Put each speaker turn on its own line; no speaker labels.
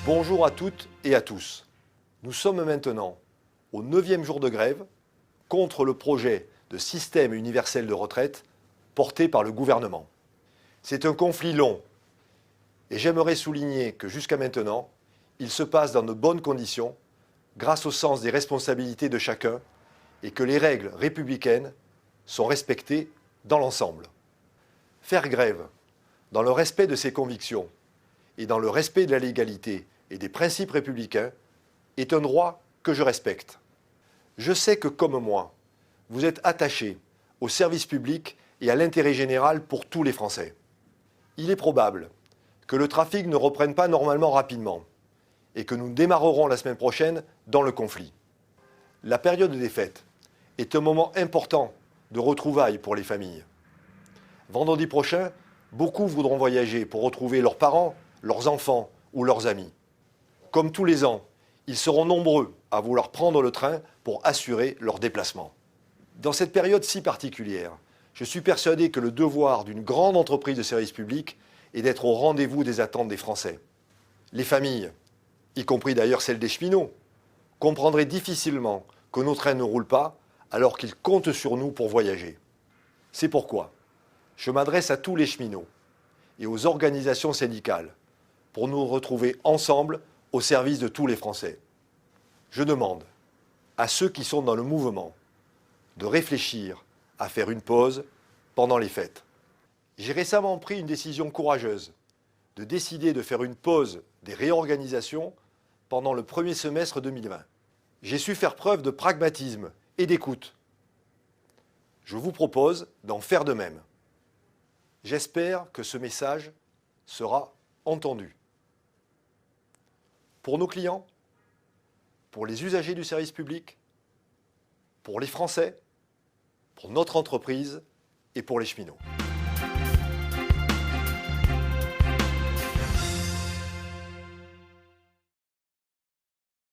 Bonjour à toutes et à tous. Nous sommes maintenant au 9e jour de grève contre le projet de système universel de retraite porté par le gouvernement. C'est un conflit long et j'aimerais souligner que jusqu'à maintenant, il se passe dans de bonnes conditions grâce au sens des responsabilités de chacun et que les règles républicaines sont respectées dans l'ensemble. Faire grève dans le respect de ses convictions et dans le respect de la légalité et des principes républicains est un droit que je respecte. Je sais que, comme moi, vous êtes attachés au service public et à l'intérêt général pour tous les Français. Il est probable que le trafic ne reprenne pas normalement rapidement et que nous démarrerons la semaine prochaine dans le conflit. La période des fêtes est un moment important de retrouvailles pour les familles. Vendredi prochain, beaucoup voudront voyager pour retrouver leurs parents, leurs enfants ou leurs amis. Comme tous les ans, ils seront nombreux à vouloir prendre le train pour assurer leur déplacement. Dans cette période si particulière, je suis persuadé que le devoir d'une grande entreprise de service public est d'être au rendez-vous des attentes des Français. Les familles, y compris d'ailleurs celles des cheminots, comprendraient difficilement que nos trains ne roulent pas alors qu'ils comptent sur nous pour voyager. C'est pourquoi je m'adresse à tous les cheminots et aux organisations syndicales pour nous retrouver ensemble au service de tous les Français. Je demande à ceux qui sont dans le mouvement de réfléchir à faire une pause pendant les fêtes. J'ai récemment pris une décision courageuse de décider de faire une pause des réorganisations pendant le premier semestre 2020. J'ai su faire preuve de pragmatisme et d'écoute. Je vous propose d'en faire de même. J'espère que ce message sera entendu. Pour nos clients, pour les usagers du service public, pour les Français, pour notre entreprise et pour les cheminots.